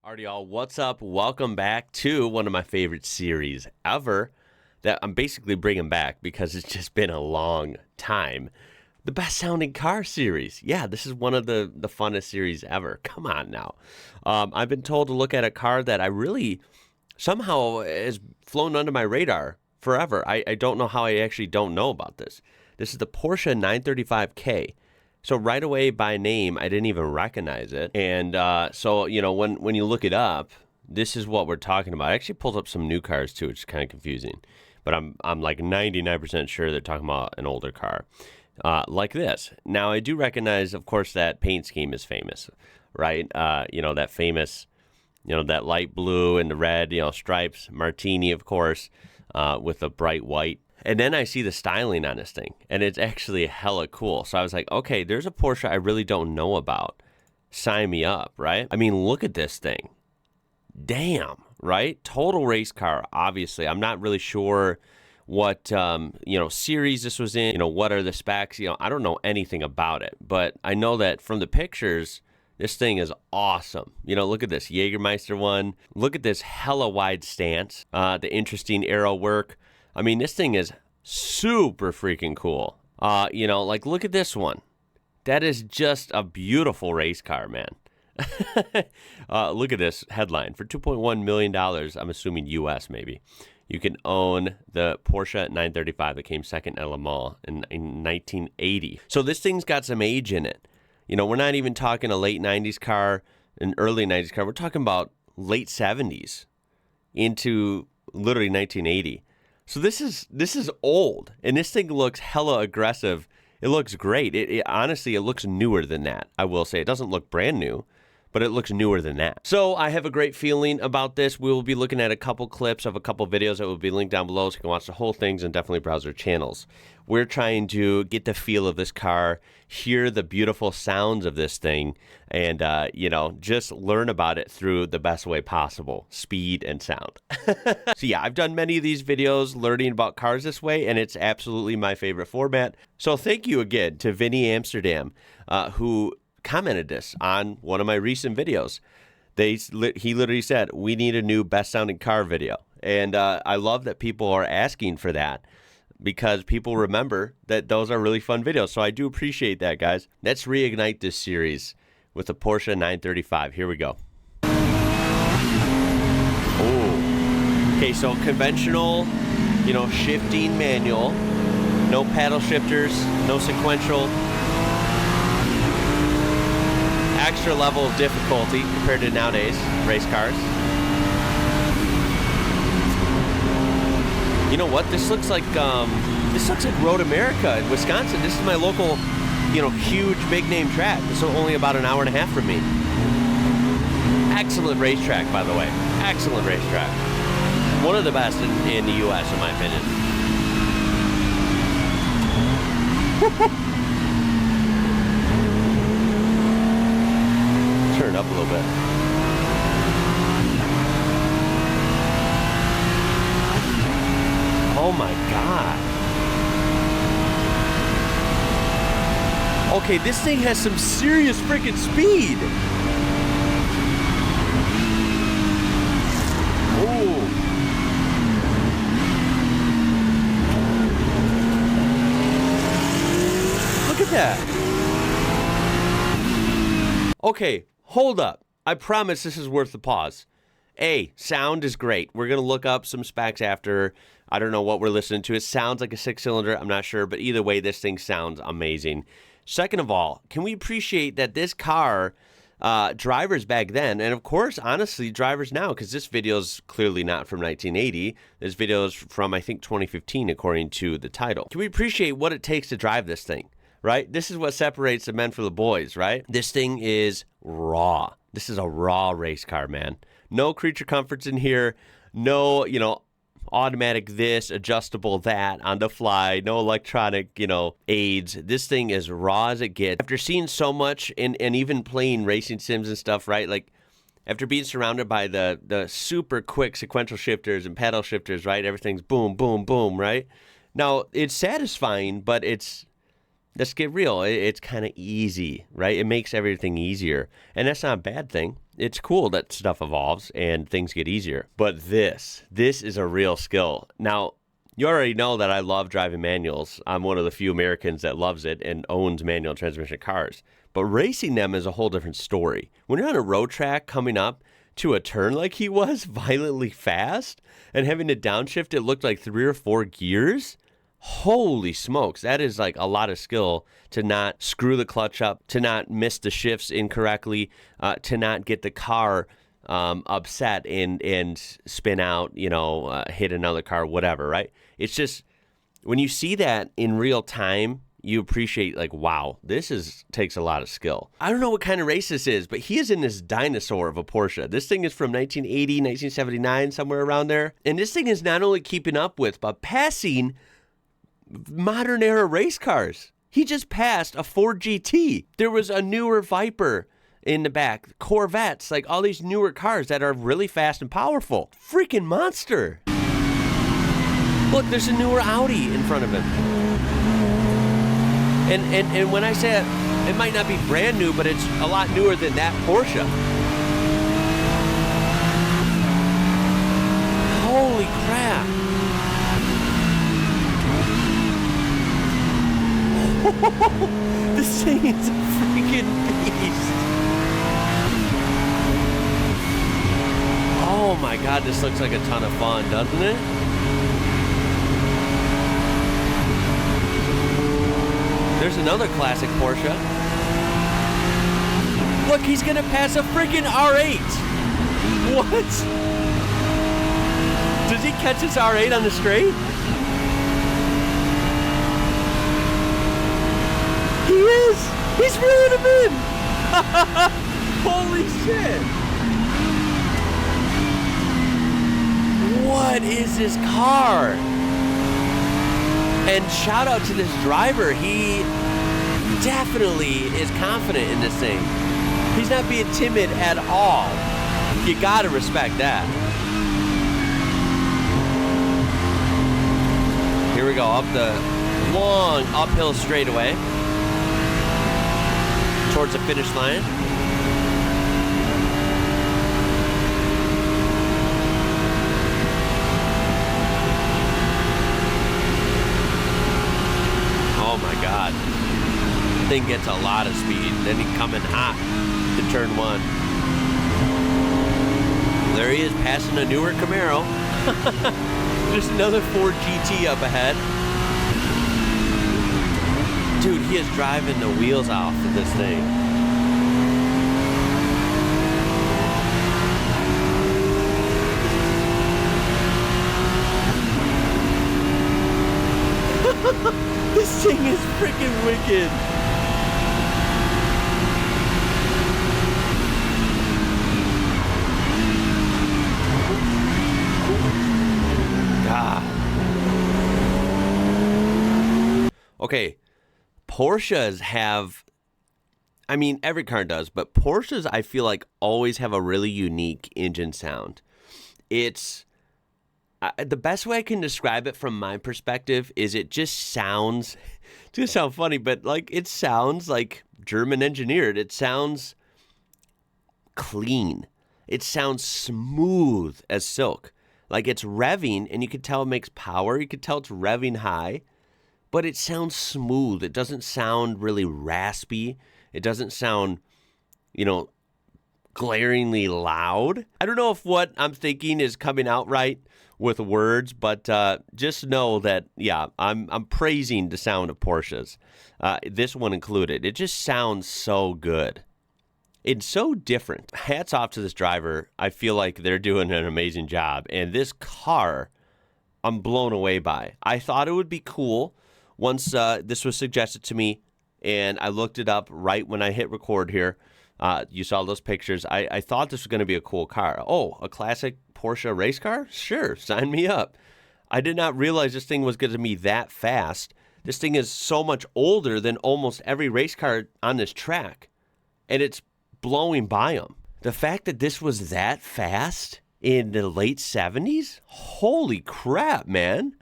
Alright, y'all, what's up? Welcome back to one of my favorite series ever that I'm basically bringing back because it's just been a long time. The best sounding car series. Yeah, this is one of the funnest series ever. Come on now. I've been told to look at a car that I really somehow has flown under my radar forever. I don't know how I actually don't know about this. This is the Porsche 935K. So right away by name, I didn't even recognize it. And so, you know, when you look it up, this is what we're talking about. I actually pulled up some new cars too, which is kind of confusing. But I'm like 99% sure they're talking about an older car like this. Now, I do recognize, of course, that paint scheme is famous, right? You know, that famous, you know, that light blue and the red, you know, stripes, martini, of course, with a bright white. And then I see the styling on this thing, and it's actually hella cool. So I was like, okay, there's a Porsche I really don't know about. Sign me up, right? I mean, look at this thing. Damn, right? Total race car, obviously. I'm not really sure what, you know, series this was in. You know, what are the specs? You know, I don't know anything about it. But I know that from the pictures, this thing is awesome. You know, look at this Jägermeister one. Look at this hella wide stance. The interesting aero work. I mean, this thing is super freaking cool. You know, like, look at this one. That is just a beautiful race car, man. Look at this headline. For $2.1 million, I'm assuming US maybe, you can own the Porsche 935 that came second at Le Mans in 1980. So this thing's got some age in it. You know, we're not even talking a late 90s car, an early 90s car. We're talking about late 70s into literally 1980. So this is old, and this thing looks hella aggressive. It looks great. It honestly, it looks newer than that. I will say it doesn't look brand new, but it looks newer than that. So I have a great feeling about this. We will be looking at a couple clips of a couple videos that will be linked down below, so you can watch the whole things and definitely browse our channels. We're trying to get the feel of this car, hear the beautiful sounds of this thing, and, you know, just learn about it through the best way possible, speed and sound. So yeah, I've done many of these videos learning about cars this way, and it's absolutely my favorite format. So thank you again to Vinny Amsterdam, who commented this on one of my recent videos. He literally said, we need a new best sounding car video. And I love that people are asking for that, because people remember that those are really fun videos. So I do appreciate that, guys. Let's reignite this series with the Porsche 935. Here we go. Oh, okay, so conventional, you know, shifting manual, no paddle shifters, no sequential. Extra level of difficulty compared to nowadays race cars. You know what? This looks like Road America in Wisconsin. This is my local, you know, huge big name track. This is only about an hour and a half from me. Excellent racetrack, by the way. Excellent racetrack. One of the best in the U.S., in my opinion. Turn up a little bit. Oh my God. Okay, this thing has some serious freaking speed. Oh. Look at that. Okay, hold up. I promise this is worth the pause. Sound is great. We're going to look up some specs after. I don't know what we're listening to. It sounds like a 6-cylinder. I'm not sure. But either way, this thing sounds amazing. Second of all, can we appreciate that this car, drivers back then, and of course, honestly, drivers now, because this video is clearly not from 1980. This video is from, I think, 2015, according to the title. Can we appreciate what it takes to drive this thing, right? This is what separates the men from the boys, right? This thing is raw. This is a raw race car, man. No creature comforts in here. No, you know, automatic this, adjustable that, on the fly, no electronic, you know, aids. This thing is raw as it gets. After seeing so much and even playing racing sims and stuff, right? Like, after being surrounded by the super quick sequential shifters and paddle shifters, right? Everything's boom, boom, boom, right? Now, it's satisfying, but it's let's get real. It's kind of easy, right? It makes everything easier. And that's not a bad thing. It's cool that stuff evolves and things get easier. But this is a real skill. Now, you already know that I love driving manuals. I'm one of the few Americans that loves it and owns manual transmission cars. But racing them is a whole different story. When you're on a road track coming up to a turn like he was, violently fast, and having to downshift, it looked like 3 or 4 gears. Holy smokes, that is like a lot of skill to not screw the clutch up, to not miss the shifts incorrectly, to not get the car upset and spin out, hit another car, whatever, right? It's just, when you see that in real time, you appreciate, like, wow, takes a lot of skill. I don't know what kind of race this is, but he is in this dinosaur of a Porsche. This thing is from 1980, 1979, somewhere around there. And this thing is not only keeping up with, but passing modern era race cars. He just passed a Ford GT. There was a newer Viper in the back, Corvettes, like all these newer cars that are really fast and powerful. Freaking monster. Look, there's a newer Audi in front of him. And when I say it might not be brand new, but it's a lot newer than that Porsche. Holy crap. This thing is a freaking beast. Oh my God, this looks like a ton of fun, doesn't it? There's another classic Porsche. Look, he's gonna pass a freaking R8. What? Does he catch his R8 on the straight? He is! He's reeling him in! Holy shit! What is this car? And shout out to this driver. He definitely is confident in this thing. He's not being timid at all. You gotta respect that. Here we go, up the long uphill straightaway towards the finish line. Oh my God. Thing gets a lot of speed. Then he coming hot to turn 1. There he is, passing a newer Camaro. Just another Ford GT up ahead. Dude, he is driving the wheels off of this thing. This thing is freaking wicked. God. Okay. Porsches have, I mean, every car does, but Porsches, I feel like, always have a really unique engine sound. It's, the best way I can describe it from my perspective is it just sounds, it's going to sound funny, but like it sounds like German engineered. It sounds clean. It sounds smooth as silk. Like it's revving, and you can tell it makes power. You can tell it's revving high. But it sounds smooth. It doesn't sound really raspy. It doesn't sound, glaringly loud. I don't know if what I'm thinking is coming out right with words, but just know that, yeah, I'm praising the sound of Porsches, this one included. It just sounds so good. It's so different. Hats off to this driver. I feel like they're doing an amazing job. And this car, I'm blown away by. I thought it would be cool once this was suggested to me, and I looked it up right when I hit record here. You saw those pictures. I thought this was going to be a cool car. Oh, a classic Porsche race car? Sure, sign me up. I did not realize this thing was going to be that fast. This thing is so much older than almost every race car on this track, and it's blowing by them. The fact that this was that fast in the late 70s? Holy crap, man.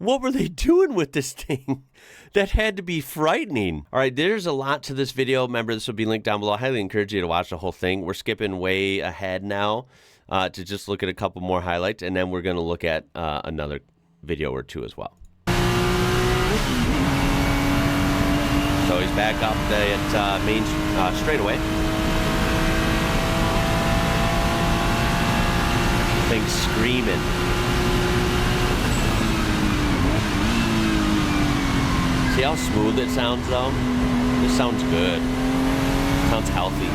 What were they doing with this thing? That had to be frightening. All right, there's a lot to this video. Remember, this will be linked down below. I highly encourage you to watch the whole thing. We're skipping way ahead now to just look at a couple more highlights, and then we're going to look at another video or two as well. So he's back up at main straightaway. Thing's screaming. See how smooth it sounds though? This sounds good. Sounds healthy.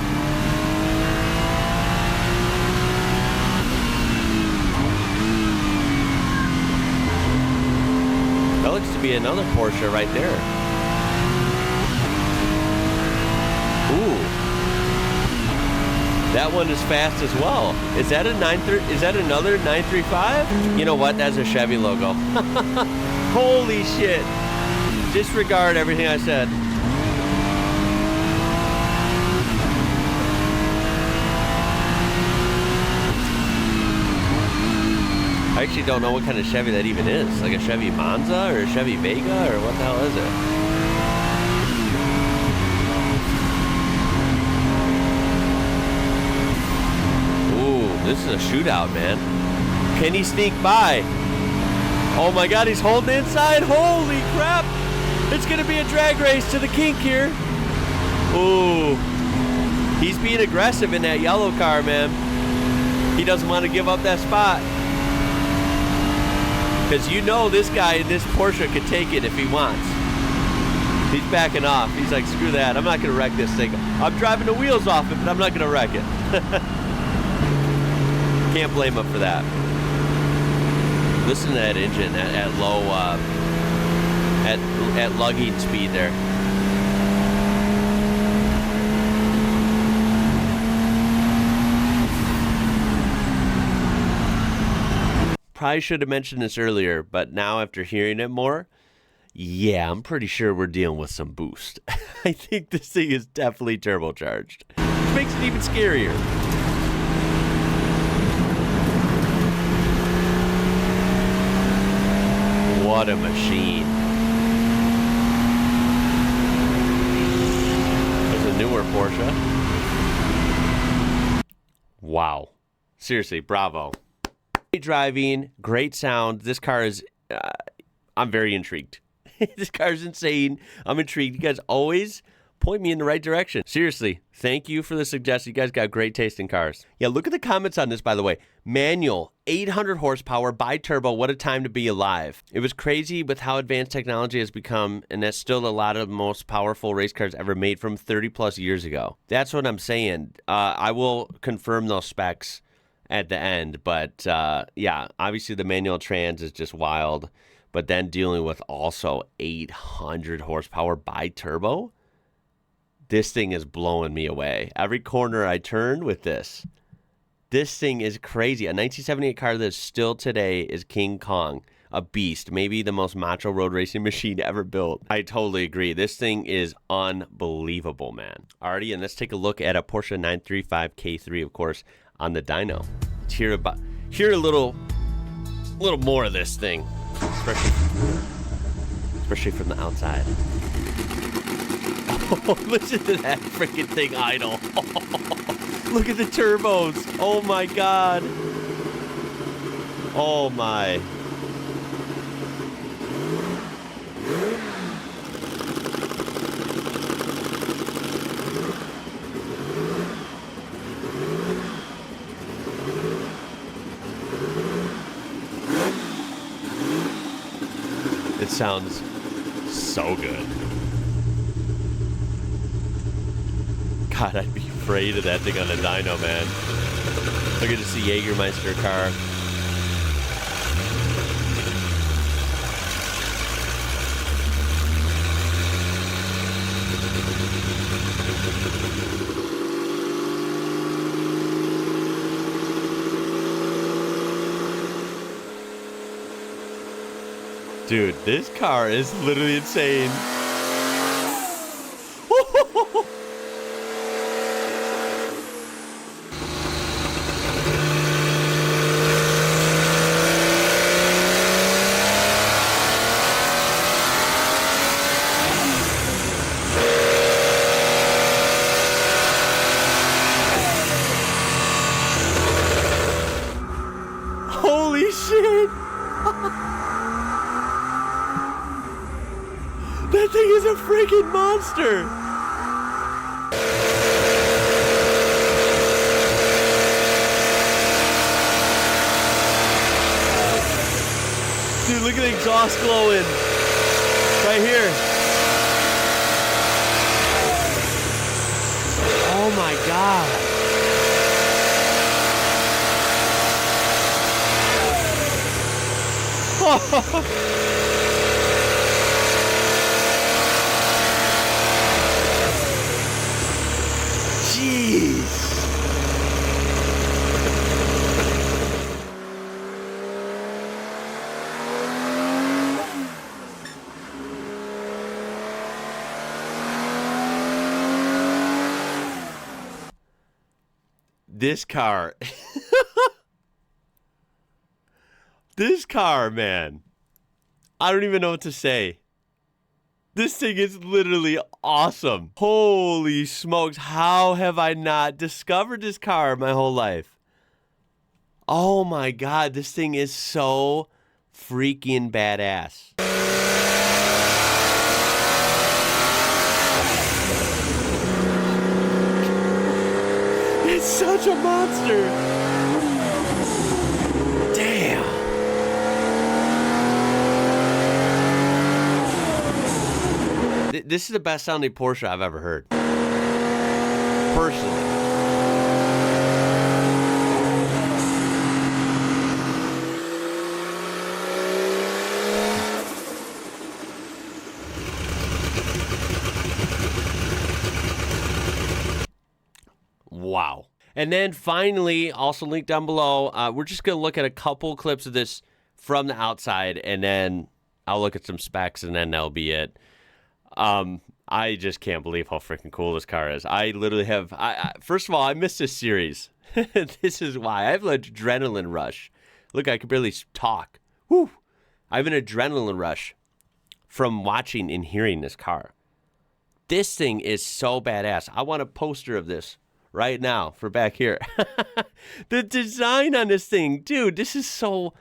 That looks to be another Porsche right there. Ooh. That one is fast as well. Is that a is that another 935? You know what? That's a Chevy logo. Holy shit. Disregard everything I said. I actually don't know what kind of Chevy that even is. Like a Chevy Monza or a Chevy Vega or what the hell is it? Ooh, this is a shootout, man. Can he sneak by? Oh my god, he's holding inside. Holy crap. It's going to be a drag race to the kink here. Ooh. He's being aggressive in that yellow car, man. He doesn't want to give up that spot. Because you know this guy in this Porsche could take it if he wants. He's backing off. He's like, screw that. I'm not going to wreck this thing. I'm driving the wheels off it, but I'm not going to wreck it. Can't blame him for that. Listen to that engine at low... At lugging speed there. Probably should have mentioned this earlier, but now after hearing it more, yeah, I'm pretty sure we're dealing with some boost. I think this thing is definitely turbocharged, which makes it even scarier. What a machine. Newer Porsche. Wow. Seriously, bravo. Great driving, great sound. This car is, I'm very intrigued. This car is insane. I'm intrigued. You guys always point me in the right direction. Seriously, thank you for the suggestion. You guys got great taste in cars. Yeah, look at the comments on this, by the way. Manual, 800 horsepower, bi-turbo, what a time to be alive. It was crazy with how advanced technology has become, and that's still a lot of the most powerful race cars ever made from 30 plus years ago. That's what I'm saying. I will confirm those specs at the end, but yeah, obviously the manual trans is just wild, but then dealing with also 800 horsepower bi-turbo, this thing is blowing me away. Every corner I turn with this thing is crazy. A 1978 car that still today is King Kong, a beast, maybe the most macho road racing machine ever built. I totally agree. This thing is unbelievable, man. Alrighty, and let's take a look at a Porsche 935 K3, of course, on the dyno. Let's hear a little more of this thing, especially from the outside. Oh, listen to that freaking thing idle. Look at the turbos. Oh my god. Oh my. It sounds so good. God, I'd be afraid of that thing on a dyno, man. Look at this Jägermeister car. Dude, this car is literally insane. That thing is a freaking monster. Dude, look at the exhaust glowing. Right here. Oh my God. Jeez. This car. This car, man. I don't even know what to say. This thing is literally awesome. Holy smokes. How have I not discovered this car my whole life? Oh my God. This thing is so freaking badass. It's such a monster. Damn. This is the best sounding Porsche I've ever heard. Personally. Wow. And then finally, also linked down below, we're just going to look at a couple clips of this from the outside, and then I'll look at some specs, and then that'll be it. I just can't believe how freaking cool this car is. I literally have, first of all, I missed this series. This is why. I have an adrenaline rush. Look, I can barely talk. Whew. I have an adrenaline rush from watching and hearing this car. This thing is so badass. I want a poster of this right now for back here. The design on this thing, dude, this is so,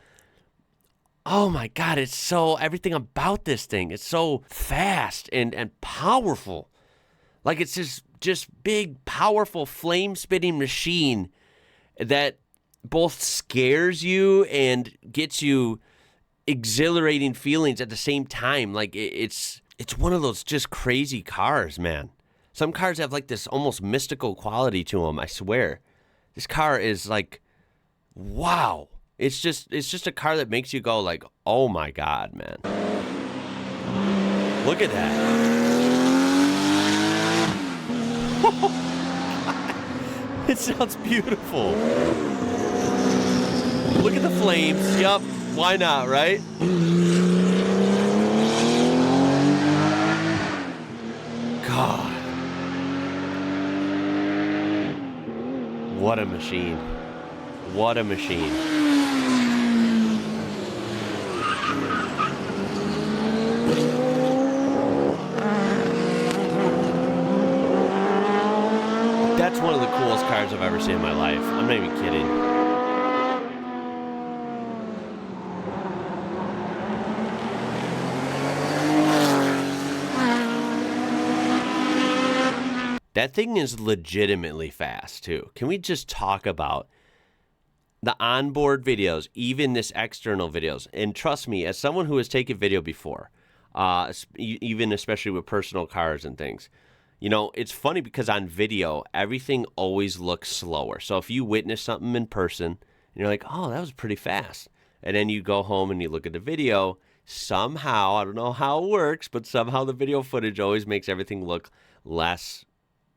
oh my God, it's so, everything about this thing, it's so fast and powerful. Like it's just big, powerful, flame-spitting machine that both scares you and gets you exhilarating feelings at the same time. Like it's one of those just crazy cars, man. Some cars have like this almost mystical quality to them, I swear. This car is like, wow. It's just a car that makes you go like, oh my God, man. Look at that. It sounds beautiful. Look at the flames. Yup. Why not, right? God. What a machine. What a machine. That's one of the coolest cars I've ever seen in my life. I'm not even kidding. That thing is legitimately fast, too. Can we just talk about the onboard videos, even this external videos? And trust me, as someone who has taken video before, even especially with personal cars and things, you know, it's funny because on video, everything always looks slower. So if you witness something in person, and you're like, oh, that was pretty fast. And then you go home and you look at the video, somehow, I don't know how it works, but somehow the video footage always makes everything look less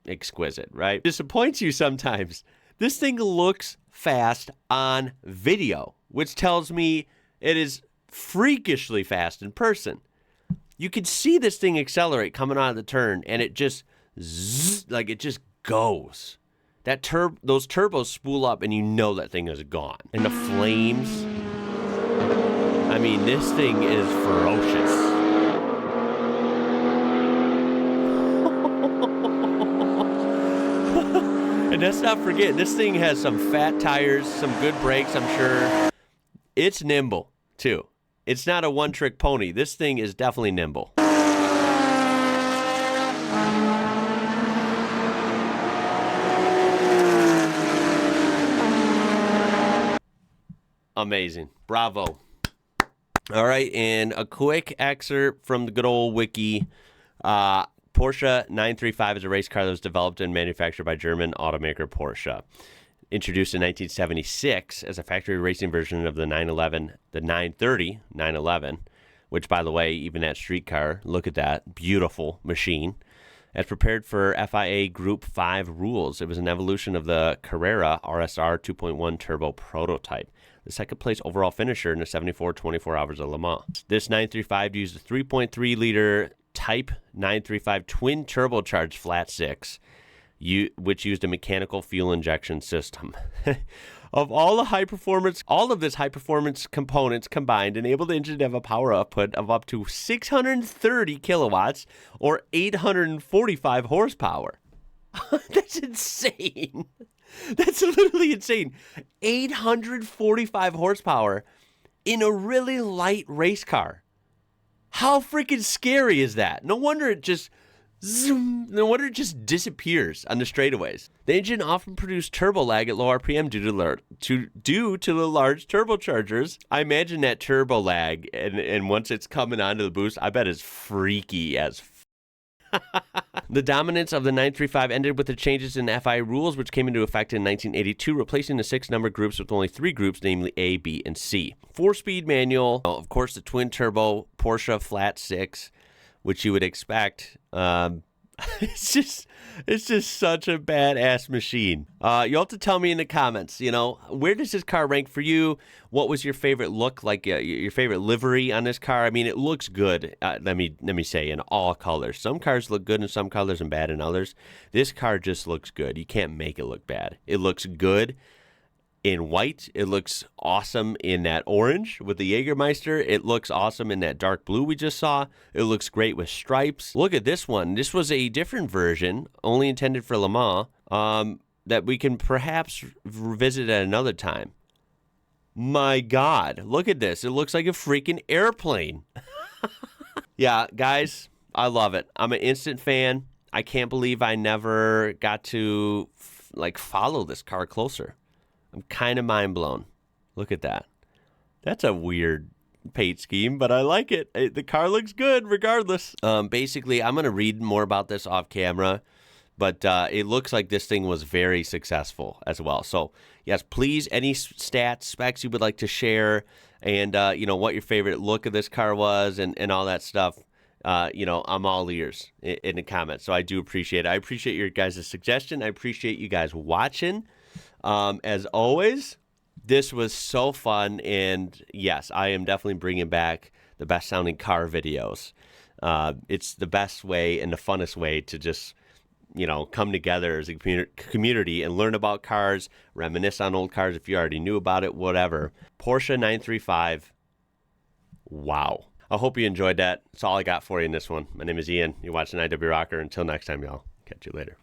exquisite, right? Disappoints you sometimes. This thing looks fast on video, which tells me it is freakishly fast in person. You can see this thing accelerate coming out of the turn, and it just like it just goes. Those turbos spool up, and you know that thing is gone. And the flames. I mean, this thing is ferocious. And let's not forget, this thing has some fat tires, some good brakes, I'm sure. It's nimble, too. It's not a one-trick pony. This thing is definitely nimble. Amazing. Bravo. All right, and a quick excerpt from the good old wiki. Porsche 935 is a race car that was developed and manufactured by German automaker Porsche. Introduced in 1976 as a factory racing version of the 930 911, which, by the way, even that street car, look at that, beautiful machine. As prepared for FIA Group 5 rules, it was an evolution of the Carrera RSR 2.1 turbo prototype, the second-place overall finisher in the 74 24 Hours of Le Mans. This 935 used a 3.3-liter Type 935 twin turbocharged flat six, which used a mechanical fuel injection system. Of all this high performance components combined enabled the engine to have a power output of up to 630 kilowatts or 845 horsepower. That's insane. That's literally insane. 845 horsepower in a really light race car. How freaking scary is that? No wonder it just disappears on the straightaways. The engine often produced turbo lag at low RPM due to the large turbochargers. I imagine that turbo lag, and once it's coming onto the boost, I bet it's freaky as The dominance of the 935 ended with the changes in FIA rules, which came into effect in 1982, replacing the 6 number groups with only 3 groups, namely A, B, and C. 4-speed manual, of course, the twin-turbo Porsche Flat 6, which you would expect. It's just such a badass machine. You'll have to tell me in the comments, where does this car rank for you? What was your favorite look, like your favorite livery on this car? I mean, it looks good, let me say, in all colors. Some cars look good in some colors and bad in others. This car just looks good. You can't make it look bad. It looks good in white. It looks awesome in that orange with the Jägermeister. It looks awesome in that dark blue we just saw. It looks great with stripes. Look at this one. This was a different version, only intended for Le Mans, that we can perhaps revisit at another time. My God, look at this. It looks like a freaking airplane. Yeah, guys, I love it. I'm an instant fan. I can't believe I never got to follow this car closer. I'm kind of mind blown. Look at that. That's a weird paint scheme, but I like it. The car looks good regardless. Basically, I'm going to read more about this off camera, but it looks like this thing was very successful as well. So, yes, please, any stats, specs you would like to share, and, what your favorite look of this car was and all that stuff, I'm all ears in the comments. So I do appreciate it. I appreciate your guys' suggestion. I appreciate you guys watching. As always, this was so fun, and yes, I am definitely bringing back the best sounding car videos. It's the best way and the funnest way to just, come together as a community and learn about cars, reminisce on old cars if you already knew about it, whatever. Porsche 935. Wow. I hope you enjoyed that. That's all I got for you in this one. My name is Ian. You're watching IWrocker. Until next time, y'all. Catch you later.